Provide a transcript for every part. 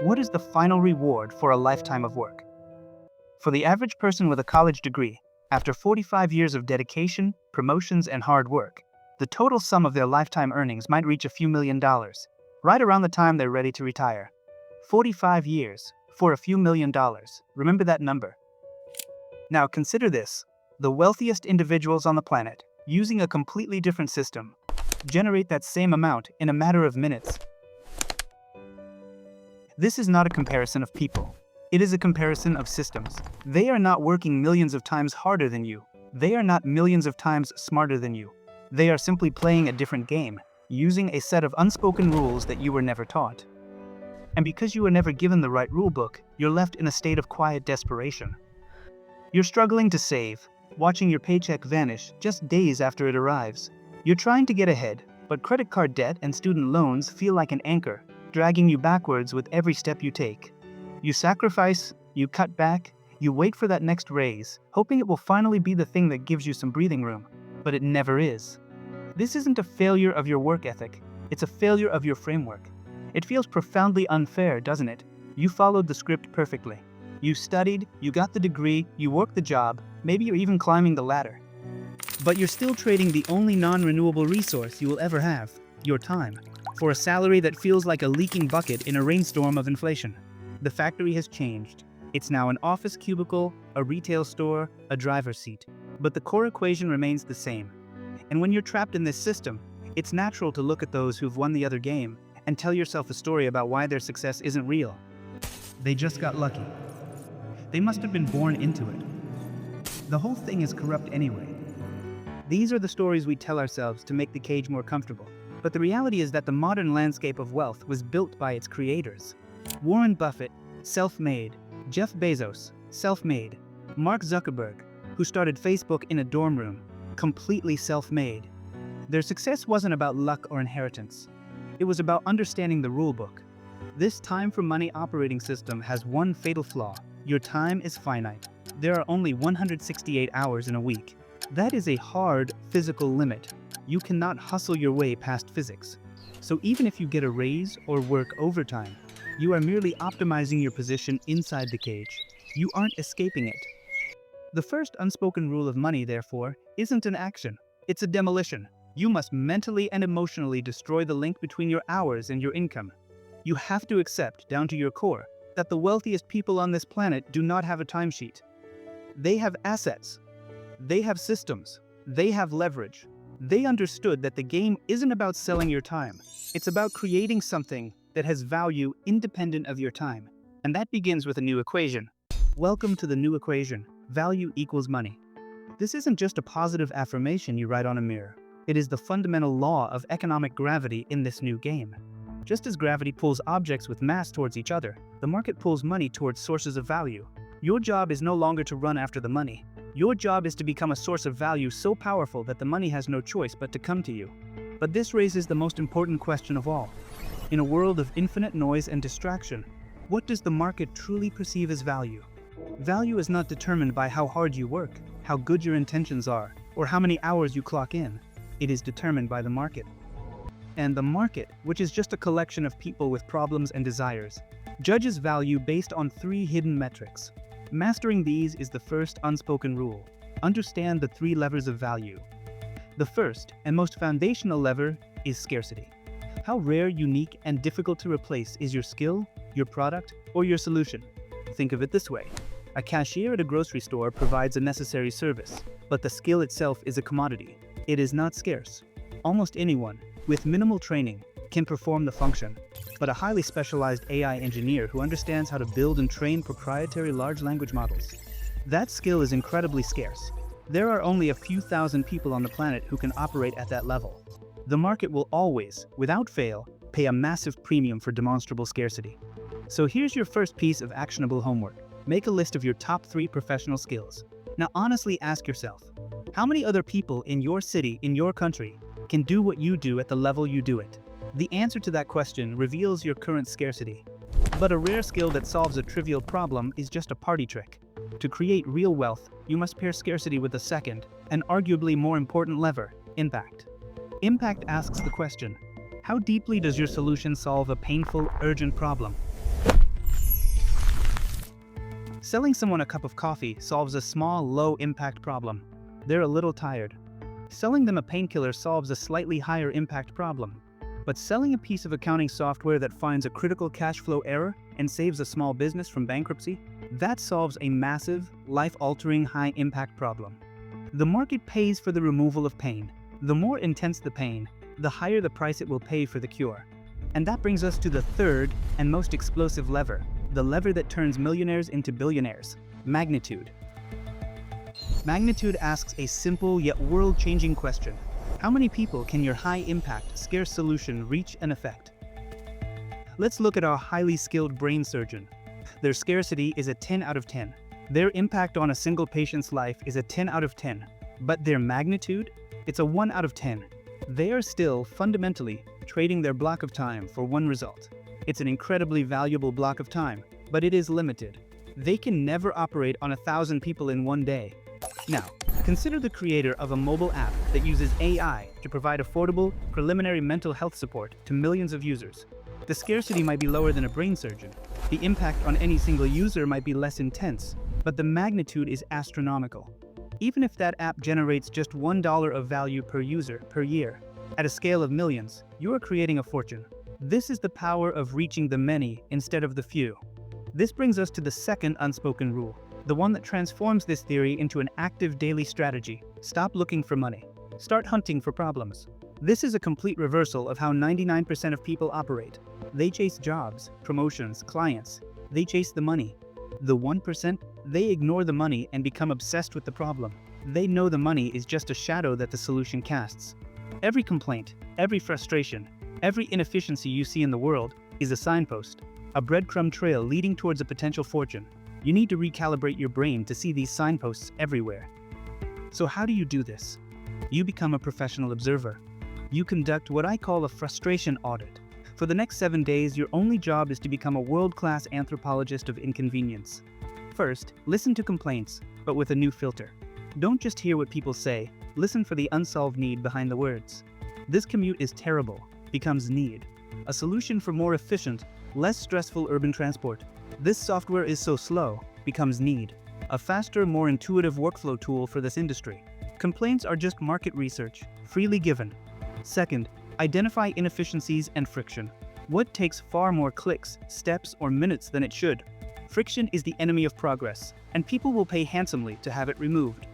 What is the final reward for a lifetime of work? For the average person with a college degree, after 45 years of dedication, promotions, and hard work, the total sum of their lifetime earnings might reach a few $1,000,000, right around the time they're ready to retire. 45 years for a few $1,000,000. Remember that number. Now consider this. The wealthiest individuals on the planet, using a completely different system, generate that same amount in a matter of minutes. This is not a comparison of people. It is a comparison of systems. They are not working millions of times harder than you. They are not millions of times smarter than you. They are simply playing a different game, using a set of unspoken rules that you were never taught. And because you were never given the right rulebook, you're left in a state of quiet desperation. You're struggling to save, watching your paycheck vanish just days after it arrives. You're trying to get ahead, but credit card debt and student loans feel like an anchor, dragging you backwards with every step you take. You sacrifice, you cut back, you wait for that next raise, hoping it will finally be the thing that gives you some breathing room, but it never is. This isn't a failure of your work ethic, it's a failure of your framework. It feels profoundly unfair, doesn't it? You followed the script perfectly. You studied, you got the degree, you worked the job, maybe you're even climbing the ladder. But you're still trading the only non-renewable resource you will ever have, your time, for a salary that feels like a leaking bucket in a rainstorm of inflation. The factory has changed. It's now an office cubicle, a retail store, a driver's seat. But the core equation remains the same. And when you're trapped in this system, it's natural to look at those who've won the other game and tell yourself a story about why their success isn't real. They just got lucky. They must have been born into it. The whole thing is corrupt anyway. These are the stories we tell ourselves to make the cage more comfortable. But the reality is that the modern landscape of wealth was built by its creators. Warren Buffett, self-made. Jeff Bezos, self-made. Mark Zuckerberg, who started Facebook in a dorm room, completely self-made. Their success wasn't about luck or inheritance. It was about understanding the rulebook. This time for money operating system has one fatal flaw. Your time is finite. There are only 168 hours in a week. That is a hard physical limit. You cannot hustle your way past physics. So even if you get a raise or work overtime, you are merely optimizing your position inside the cage. You aren't escaping it. The first unspoken rule of money, therefore, isn't an action. It's a demolition. You must mentally and emotionally destroy the link between your hours and your income. You have to accept, down to your core, that the wealthiest people on this planet do not have a timesheet. They have assets. They have systems. They have leverage. They understood that the game isn't about selling your time. It's about creating something that has value independent of your time. And that begins with a new equation. Welcome to the new equation. Value equals money. This isn't just a positive affirmation you write on a mirror. It is the fundamental law of economic gravity in this new game. Just as gravity pulls objects with mass towards each other, the market pulls money towards sources of value. Your job is no longer to run after the money. Your job is to become a source of value so powerful that the money has no choice but to come to you. But this raises the most important question of all. In a world of infinite noise and distraction, what does the market truly perceive as value? Value is not determined by how hard you work, how good your intentions are, or how many hours you clock in. It is determined by the market. And the market, which is just a collection of people with problems and desires, judges value based on 3 hidden metrics. Mastering these is the first unspoken rule. Understand the 3 levers of value. The first and most foundational lever is scarcity. How rare, unique, and difficult to replace is your skill, your product, or your solution? Think of it this way. A cashier at a grocery store provides a necessary service, but the skill itself is a commodity. It is not scarce. Almost anyone, with minimal training, can perform the function, but a highly specialized AI engineer who understands how to build and train proprietary large language models, that skill is incredibly scarce. There are only a few thousand people on the planet who can operate at that level. The market will always, without fail, pay a massive premium for demonstrable scarcity. So here's your first piece of actionable homework. Make a list of your top 3 professional skills. Now honestly ask yourself, how many other people in your city, in your country, can do what you do at the level you do it? The answer to that question reveals your current scarcity. But a rare skill that solves a trivial problem is just a party trick. To create real wealth, you must pair scarcity with a second, and arguably more important lever, impact. Impact asks the question, how deeply does your solution solve a painful, urgent problem? Selling someone a cup of coffee solves a small, low-impact problem. They're a little tired. Selling them a painkiller solves a slightly higher impact problem. But selling a piece of accounting software that finds a critical cash flow error and saves a small business from bankruptcy, that solves a massive, life-altering, high-impact problem. The market pays for the removal of pain. The more intense the pain, the higher the price it will pay for the cure. And that brings us to the third and most explosive lever, the lever that turns millionaires into billionaires: magnitude. Magnitude asks a simple yet world-changing question. How many people can your high-impact, scarce solution reach and affect? Let's look at our highly skilled brain surgeon. Their scarcity is a 10 out of 10. Their impact on a single patient's life is a 10 out of 10. But their magnitude? It's a 1 out of 10. They are still, fundamentally, trading their block of time for one result. It's an incredibly valuable block of time, but it is limited. They can never operate on 1,000 people in one day. Now, consider the creator of a mobile app that uses AI to provide affordable, preliminary mental health support to millions of users. The scarcity might be lower than a brain surgeon. The impact on any single user might be less intense, but the magnitude is astronomical. Even if that app generates just $1 of value per user per year, at a scale of millions, you are creating a fortune. This is the power of reaching the many instead of the few. This brings us to the second unspoken rule, the one that transforms this theory into an active daily strategy. Stop looking for money. Start hunting for problems. This is a complete reversal of how 99% of people operate. They chase jobs, promotions, clients. They chase the money. The 1%, they ignore the money and become obsessed with the problem. They know the money is just a shadow that the solution casts. Every complaint, every frustration, every inefficiency you see in the world is a signpost, a breadcrumb trail leading towards a potential fortune. You need to recalibrate your brain to see these signposts everywhere. So how do you do this? You become a professional observer. You conduct what I call a frustration audit. For the next 7 days, your only job is to become a world-class anthropologist of inconvenience. First, listen to complaints, but with a new filter. Don't just hear what people say, listen for the unsolved need behind the words. This commute is terrible, becomes need. A solution for more efficient, less stressful urban transport. This software is so slow, becomes need. A faster, more intuitive workflow tool for this industry. Complaints are just market research, freely given. Second, identify inefficiencies and friction. What takes far more clicks, steps, or minutes than it should? Friction is the enemy of progress, and people will pay handsomely to have it removed.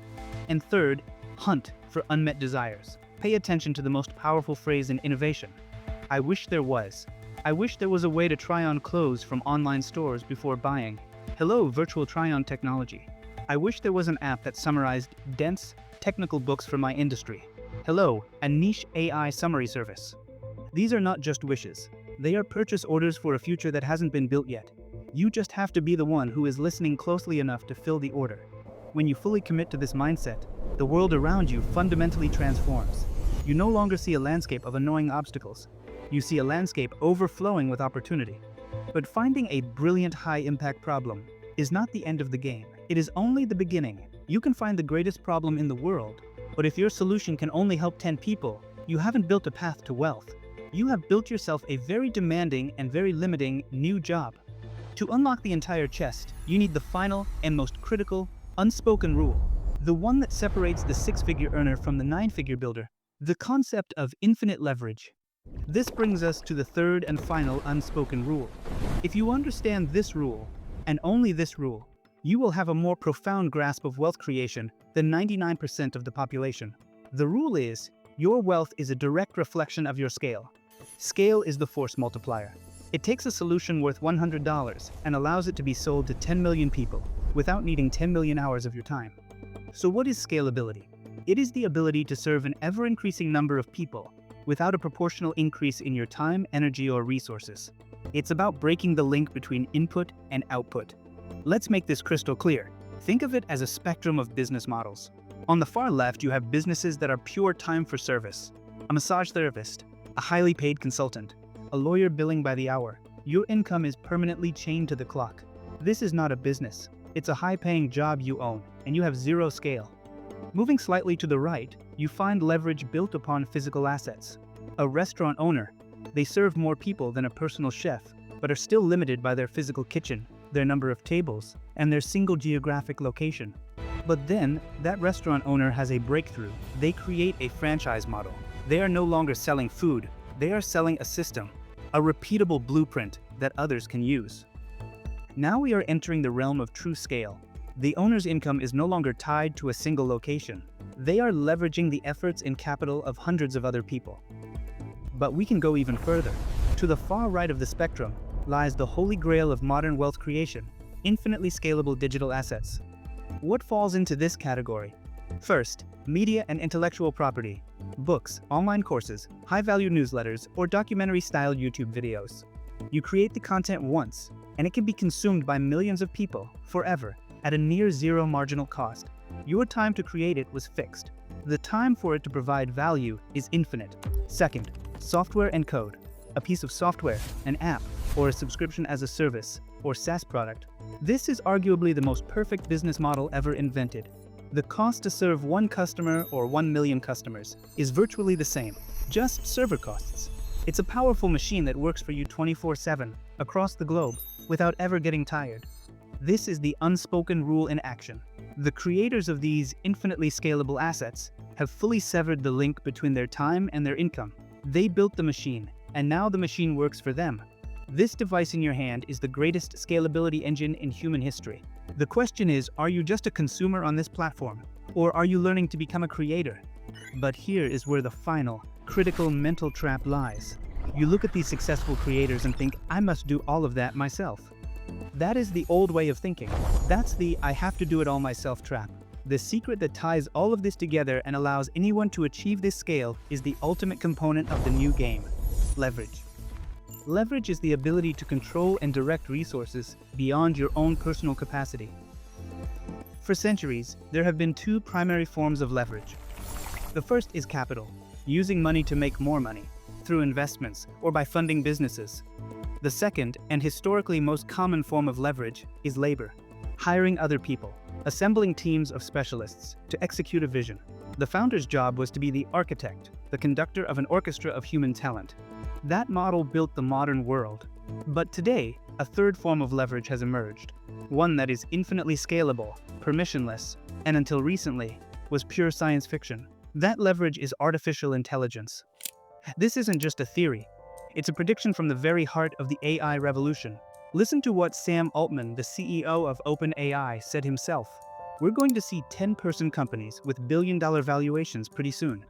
And third, hunt for unmet desires. Pay attention to the most powerful phrase in innovation. I wish there was. I wish there was a way to try on clothes from online stores before buying. Hello, virtual try-on technology. I wish there was an app that summarized dense, technical books from my industry. Hello, a niche AI summary service. These are not just wishes. They are purchase orders for a future that hasn't been built yet. You just have to be the one who is listening closely enough to fill the order. When you fully commit to this mindset, the world around you fundamentally transforms. You no longer see a landscape of annoying obstacles. You see a landscape overflowing with opportunity. But finding a brilliant high-impact problem is not the end of the game. It is only the beginning. You can find the greatest problem in the world, but if your solution can only help 10 people, you haven't built a path to wealth. You have built yourself a very demanding and very limiting new job. To unlock the entire chest, you need the final and most critical, unspoken rule. The one that separates the six-figure earner from the nine-figure builder. The concept of infinite leverage. This brings us to the third and final unspoken rule. If you understand this rule, and only this rule, you will have a more profound grasp of wealth creation than 99% of the population. The rule is, your wealth is a direct reflection of your scale. Scale is the force multiplier. It takes a solution worth $100 and allows it to be sold to 10 million people without needing 10 million hours of your time. So what is scalability? It is the ability to serve an ever-increasing number of people without a proportional increase in your time, energy, or resources. It's about breaking the link between input and output. Let's make this crystal clear. Think of it as a spectrum of business models. On the far left, you have businesses that are pure time for service. A massage therapist, a highly paid consultant, a lawyer billing by the hour. Your income is permanently chained to the clock. This is not a business. It's a high-paying job you own, and you have zero scale. Moving slightly to the right, you find leverage built upon physical assets. A restaurant owner. They serve more people than a personal chef, but are still limited by their physical kitchen. their number of tables, and their single geographic location. But then, that restaurant owner has a breakthrough. They create a franchise model. They are no longer selling food, they are selling a system, a repeatable blueprint that others can use. Now we are entering the realm of true scale. The owner's income is no longer tied to a single location. They are leveraging the efforts and capital of hundreds of other people. But we can go even further. To the far right of the spectrum lies the holy grail of modern wealth creation, infinitely scalable digital assets. What falls into this category? First, media and intellectual property. Books, online courses, high-value newsletters, or documentary-style YouTube videos. You create the content once, and it can be consumed by millions of people, forever, at a near zero marginal cost. Your time to create it was fixed. The time for it to provide value is infinite. Second, software and code. A piece of software, an app, or a subscription as a service, or SaaS product. This is arguably the most perfect business model ever invented. The cost to serve one customer or 1 million customers is virtually the same, just server costs. It's a powerful machine that works for you 24/7, across the globe, without ever getting tired. This is the unspoken rule in action. The creators of these infinitely scalable assets have fully severed the link between their time and their income. They built the machine, and now the machine works for them. This device in your hand is the greatest scalability engine in human history. The question is, are you just a consumer on this platform, or are you learning to become a creator? But here is where the final, critical mental trap lies. You look at these successful creators and think, I must do all of that myself. That is the old way of thinking. That's the I have to do it all myself trap. The secret that ties all of this together and allows anyone to achieve this scale is the ultimate component of the new game: leverage. Leverage is the ability to control and direct resources beyond your own personal capacity. For centuries, there have been two primary forms of leverage. The first is capital, using money to make more money, through investments or by funding businesses. The second, and historically most common form of leverage, is labor, hiring other people, assembling teams of specialists to execute a vision. The founder's job was to be the architect, the conductor of an orchestra of human talent. That model built the modern world. But today, a third form of leverage has emerged, one that is infinitely scalable, permissionless, and until recently, was pure science fiction. That leverage is artificial intelligence. This isn't just a theory. It's a prediction from the very heart of the AI revolution. Listen to what Sam Altman, the CEO of OpenAI, said himself. We're going to see 10-person companies with billion-dollar valuations pretty soon.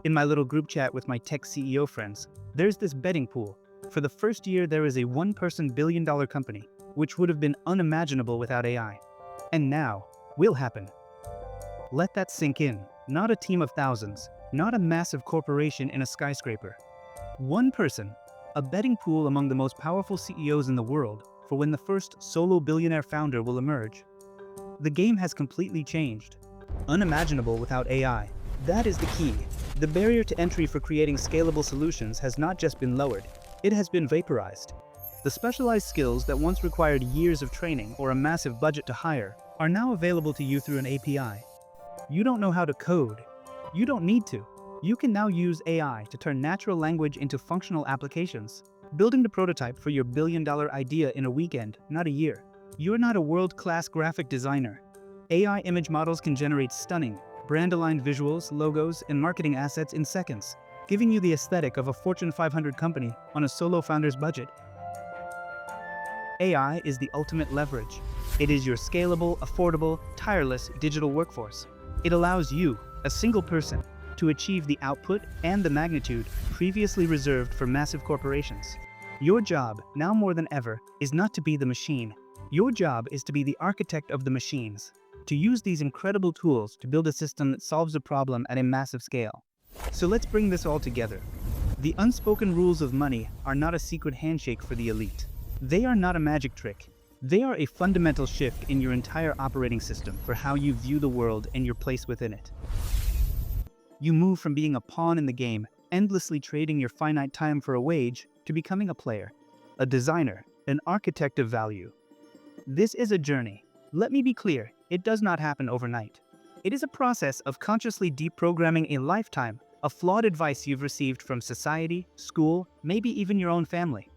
In my little group chat with my tech CEO friends, there's this betting pool. For the first year, there is a one-person billion-dollar company, which would have been unimaginable without AI. And now, will happen. Let that sink in. Not a team of thousands, not a massive corporation in a skyscraper. One person, a betting pool among the most powerful CEOs in the world for when the first solo billionaire founder will emerge. The game has completely changed. Unimaginable without AI. That is the key. The barrier to entry for creating scalable solutions has not just been lowered, it has been vaporized. The specialized skills that once required years of training or a massive budget to hire are now available to you through an API. You don't know how to code. You don't need to. You can now use AI to turn natural language into functional applications, building the prototype for your billion-dollar idea in a weekend, not a year. You're not a world-class graphic designer. AI image models can generate stunning, brand-aligned visuals, logos, and marketing assets in seconds, giving you the aesthetic of a Fortune 500 company on a solo founder's budget. AI is the ultimate leverage. It is your scalable, affordable, tireless digital workforce. It allows you, a single person, to achieve the output and the magnitude previously reserved for massive corporations. Your job, now more than ever, is not to be the machine. Your job is to be the architect of the machines, to use these incredible tools to build a system that solves a problem at a massive scale. So let's bring this all together. The unspoken rules of money are not a secret handshake for the elite. They are not a magic trick. They are a fundamental shift in your entire operating system for how you view the world and your place within it. You move from being a pawn in the game, endlessly trading your finite time for a wage, to becoming a player, a designer, an architect of value. This is a journey. Let me be clear, it does not happen overnight. It is a process of consciously deprogramming a lifetime of flawed advice you've received from society, school, maybe even your own family.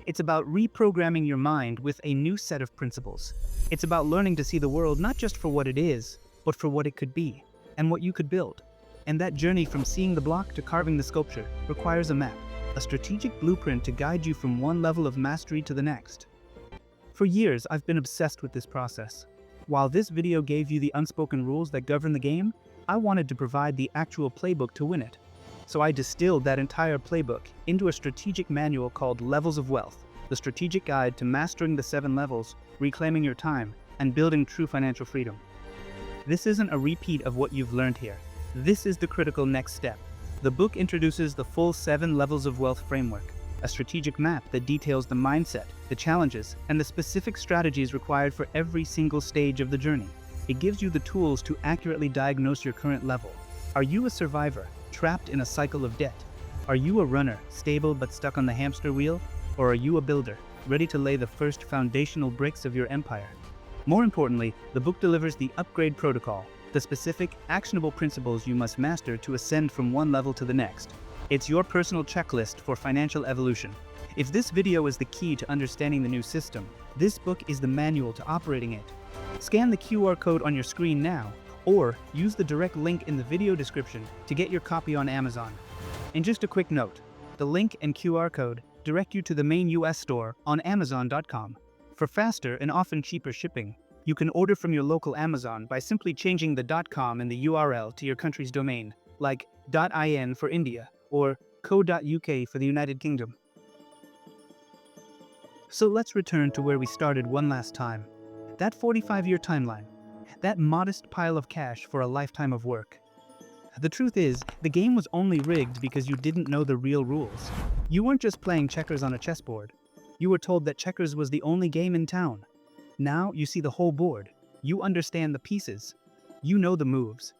It's about reprogramming your mind with a new set of principles. It's about learning to see the world not just for what it is, but for what it could be, and what you could build. And that journey from seeing the block to carving the sculpture requires a map, a strategic blueprint to guide you from one level of mastery to the next. For years, I've been obsessed with this process. While this video gave you the unspoken rules that govern the game, I wanted to provide the actual playbook to win it. So I distilled that entire playbook into a strategic manual called Levels of Wealth, the strategic guide to mastering the 7 levels, reclaiming your time, and building true financial freedom. This isn't a repeat of what you've learned here. This is the critical next step. The book introduces the full 7 Levels of Wealth framework, a strategic map that details the mindset, the challenges, and the specific strategies required for every single stage of the journey. It gives you the tools to accurately diagnose your current level. Are you a survivor, trapped in a cycle of debt? Are you a runner, stable but stuck on the hamster wheel? Or are you a builder, ready to lay the first foundational bricks of your empire? More importantly, the book delivers the upgrade protocol, the specific, actionable principles you must master to ascend from one level to the next. It's your personal checklist for financial evolution. If this video is the key to understanding the new system, this book is the manual to operating it. Scan the QR code on your screen now, or use the direct link in the video description to get your copy on Amazon. And just a quick note, the link and QR code direct you to the main US store on Amazon.com. For faster and often cheaper shipping, you can order from your local Amazon by simply changing the .com in the URL to your country's domain, like .in for India or co.uk for the United Kingdom. So let's return to where we started one last time. That 45-year timeline. That modest pile of cash for a lifetime of work. The truth is, the game was only rigged because you didn't know the real rules. You weren't just playing checkers on a chessboard. You were told that checkers was the only game in town. Now you see the whole board. You understand the pieces. You know the moves.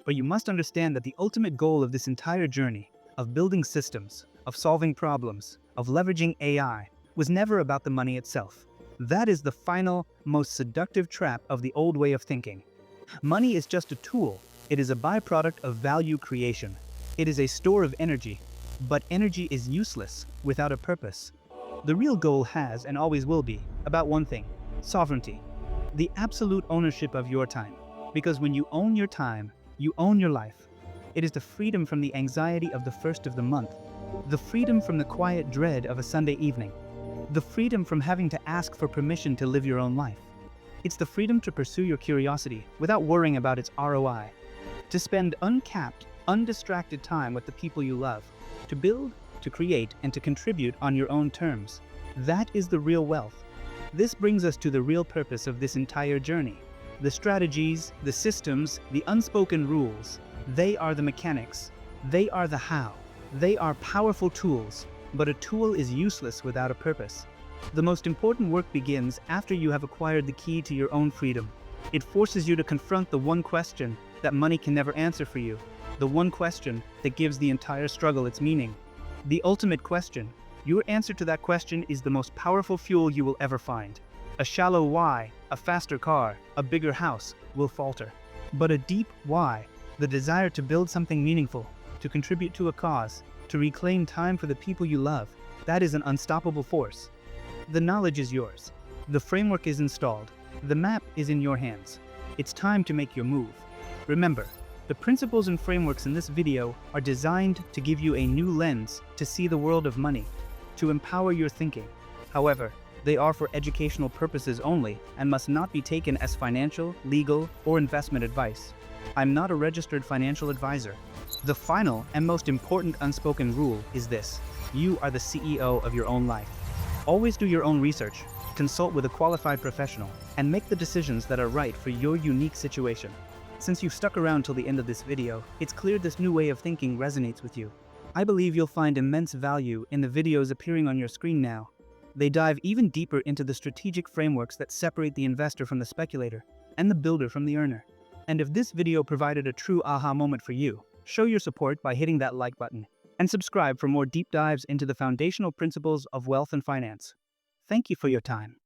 But you must understand that the ultimate goal of this entire journey, of building systems, of solving problems, of leveraging AI, was never about the money itself. That is the final, most seductive trap of the old way of thinking. Money is just a tool. It is a byproduct of value creation. It is a store of energy. But energy is useless without a purpose. The real goal has and always will be about one thing: sovereignty. The absolute ownership of your time. Because when you own your time, you own your life. It is the freedom from the anxiety of the first of the month. The freedom from the quiet dread of a Sunday evening. The freedom from having to ask for permission to live your own life. It's the freedom to pursue your curiosity without worrying about its ROI. To spend uncapped, undistracted time with the people you love. To build, to create, and to contribute on your own terms. That is the real wealth. This brings us to the real purpose of this entire journey. The strategies, the systems, the unspoken rules. They are the mechanics. They are the how. They are powerful tools. But a tool is useless without a purpose. The most important work begins after you have acquired the key to your own freedom. It forces you to confront the one question that money can never answer for you. The one question that gives the entire struggle its meaning. The ultimate question. Your answer to that question is the most powerful fuel you will ever find. A shallow why, a faster car, a bigger house, will falter. But a deep why, the desire to build something meaningful, to contribute to a cause, to reclaim time for the people you love, that is an unstoppable force. The knowledge is yours. The framework is installed. The map is in your hands. It's time to make your move. Remember, the principles and frameworks in this video are designed to give you a new lens to see the world of money, to empower your thinking. However, they are for educational purposes only and must not be taken as financial, legal, or investment advice. I'm not a registered financial advisor. The final and most important unspoken rule is this: you are the CEO of your own life. Always do your own research, consult with a qualified professional, and make the decisions that are right for your unique situation. Since you've stuck around till the end of this video, it's clear this new way of thinking resonates with you. I believe you'll find immense value in the videos appearing on your screen now. They dive even deeper into the strategic frameworks that separate the investor from the speculator, and the builder from the earner. And if this video provided a true aha moment for you, show your support by hitting that like button, and subscribe for more deep dives into the foundational principles of wealth and finance. Thank you for your time.